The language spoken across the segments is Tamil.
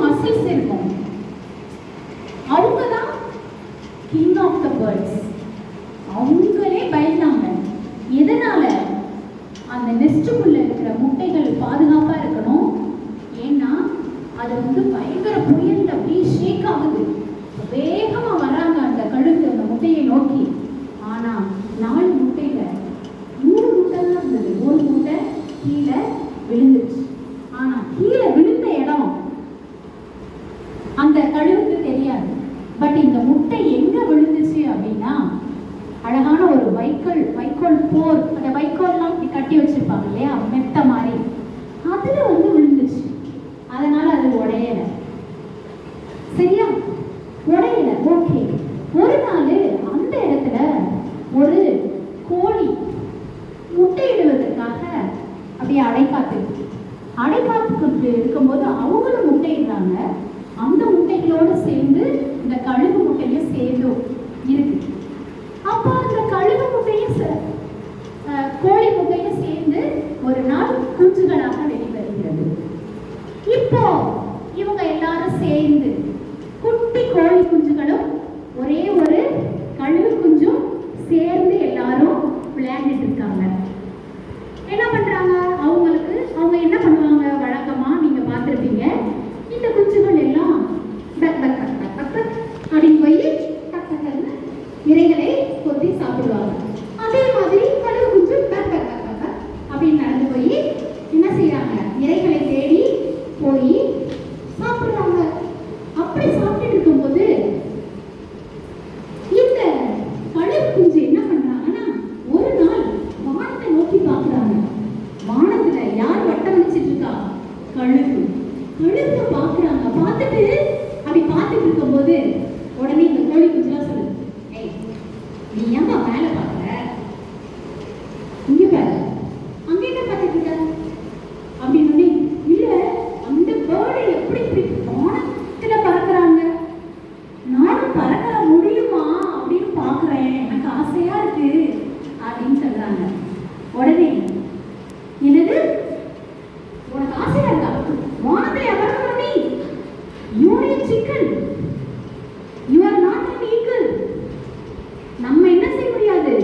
மசில்ஸ் இருக்கும். அவங்க தான் கிங் ஆஃப் த பேர்ட்ஸ். அவங்களே பயந்தாங்க. எதனால? அந்த நெஸ்டுக்குள்ள இருக்கிற முட்டைகள் பாதுகாப்பா இருக்கணும். ஏன்னா அது வந்து பயங்கர புயல் அப்படியே ஷேக் ஆகுது. வேகமா வராங்க அந்த கழுகு அந்த முட்டையை நோக்கி. ஆனா 4 முட்டையில 100 முட்டை தான் இருந்தது. ஒரு முட்டை கீழே விழுந்துச்சு. ஆனா கீழே விழுந்த இடம் அந்த கழுகுக்கு தெரியாது. பட் இந்த முட்டை எங்க விழுந்துச்சு அப்படின்னா, அழகான ஒரு வைக்கோல் போர், அந்த வைக்கோல்லாம் கட்டி வச்சிருப்பாங்க இல்லையா, மெத்த மாதிரி, அதுல வந்து விழுந்துச்சு. அதனால அது உடையல. சரியா? உடையல. ஓகே. ஒரு நாள் அந்த இடத்துல ஒரு கோழி முட்டையிடுவதற்காக அப்படியே அடைக்காத்துக்கு இருக்கும்போது அவங்களும் முட்டையிடுறாங்க. அந்த முட்டைகளோடு சேர்ந்து இந்த கழுகு முட்டையும் சேர்ந்து இருக்கு. அப்போ அந்த கழுகு முட்டையும் கோழி முட்டையும் சேர்ந்து ஒரு நாள் குஞ்சுகளாக வெளிவருகிறது. இப்போ இவங்க எல்லாரும் சேர்ந்து குட்டி கோழி குஞ்சுகளும் ஒரே ஒரு கழுகு குஞ்சும் சேர்ந்து எல்லாரும் விளையாண்டுட்டு இருக்காங்க. என்ன பண்றாங்க? அவங்க என்ன பண்ணுவாங்க? வழக்கமா நீங்க பார்த்திருப்பீங்க, இந்த குஞ்சுகள் எல்லாம் அப்படின்னு போய் இறைகளை கொத்தி சாப்பிடுவாங்க. அதே மாதிரி கழுகு குஞ்சு அப்படின்னு நடந்து போய் என்ன செய்யறாங்க? இறைகளை தேடி போய் சாப்பிடுறாங்க. அப்படி சாப்பிட்டு இருக்கும்போது இந்த கழுகு குஞ்சு என்ன பண்றாங்கன்னா, ஒரு நாள் வானத்தை நோக்கி பார்க்கறாங்க. வானத்துல யார் வட்டம் வச்சிட்டு இருக்கா? கழுகு பார்க்கறாங்க. பார்த்துட்டு அப்படி பார்த்துட்டு இருக்கும்போது உடனே இந்த கோழி குஞ்சுலாம் சொல்லுது, ஏய் நீ ஏன்பா மேல பார்க்கற? இங்க பாரு, அங்க என்ன பார்த்துட்டு இருக்க அப்படின்னு. இல்ல, அந்த பேர்டை எப்படி இப்படி வானத்துல பறக்குறாங்க, நானும் பறக்க முடியுமா அப்படின்னு பாக்குறேன், எனக்கு ஆசையா இருக்கு அப்படின்னு சொல்றாங்க. உடனே என்னது, உனக்கு ஆசையா இருக்கா? வானத்துல பறக்கணும் நீ? You are a chicken. You are not an eagle. நம்ம என்ன செய்ய முடியாது?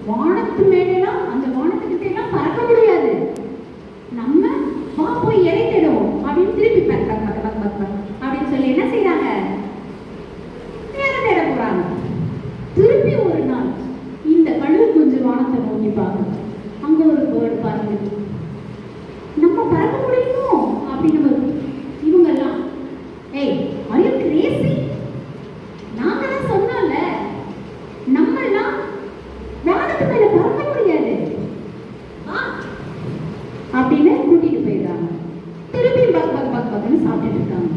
வானத்து மேலாம் அந்த வானத்துக்கிட்ட எல்லாம் பறக்க முடியாது. நம்ம வா போய் இறை தேடுவோம் அப்படின்னு திருப்பி அப்படின்னு சொல்லி என்ன செய்யறாங்க? இறை தேட போறாங்க. திருப்பி ஒரு நாள் இந்த கழுகு குஞ்சு வானத்தை நோக்கி பார்க்கணும். அங்க ஒரு பேர்டு பாருங்க, நம்ம பறக்க முடியுமோ அப்படின்னு. இவங்க எல்லாம், ஏய் are you crazy? நாங்க தான் சொன்னோம்ல, நம்ம எல்லாம் வானத்து மேல பறக்க முடியாது அப்படின்னு கூட்டிட்டு போயிடுறாங்க. திருப்பி பக்னு சாப்பிட்டு இருக்காங்க.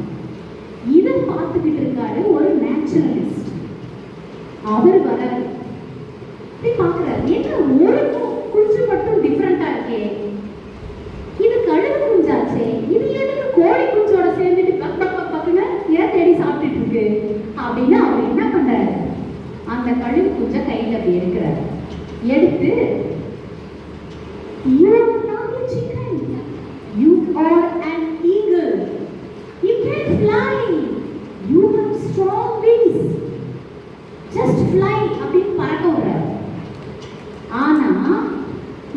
இதை பார்த்துக்கிட்டு இருக்காரு ஒரு நேச்சுரலிஸ்ட். அவர் வராரு, பாக்குறாரு, என்ன ஒரு குஞ்சு மட்டும் டிஃபரெண்டா இருக்கே, இது கழுகு குஞ்சாச்சே, இது எதுக்கு கோழி குஞ்சோட சேர்ந்துட்டு பக்குன்னு இறை தேடி சாப்பிட்டுட்டு இருக்கு அப்படின்னு அவர் என்ன பண்றாரு? அந்த கழுகு குஞ்ச கையில அப்படி எடுக்கிறார். எடுத்து, you are not a chicken, you are an eagle, you can fly, you have strong wings, just fly அப்படின்னு பறக்க விடுறார். ஆனா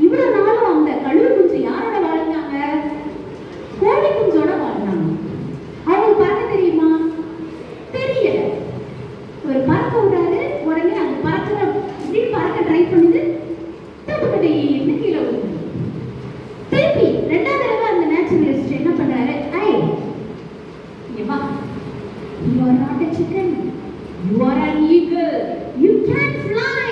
இவ்வளவு நாளும் அந்த கழுகு குஞ்சு யாரோட வாழ்ந்தாங்க? கோழி குஞ்சோட வாழ்ந்தாங்க. அவங்க பறக்க தெரியுமா? தெரியல. ஒரு பறக்க விடாது, உடனே அது பறக்க ட்ரை பண்ணுது, தப்புக்கட்டை கீழே விழுது. திருப்பி 2வது தடவை அந்த நேச்சுரலிஸ்ட் என்ன பண்றாரு? You are not a chicken, you are an eagle, you can fly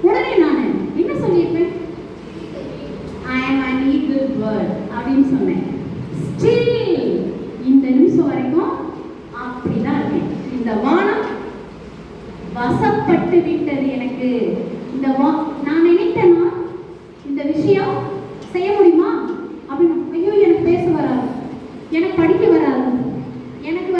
உடனே நான் என்ன சொல்லியிருப்பேன்? I am an eagle bird அப்படின்னு சொன்னேன். ஸ்டில் இந்த நிமிஷம் வரைக்கும் அப்படிதான் இருக்கேன். இந்த வானம் வசப்பட்டு விட்டது எனக்கு. இந்த நானே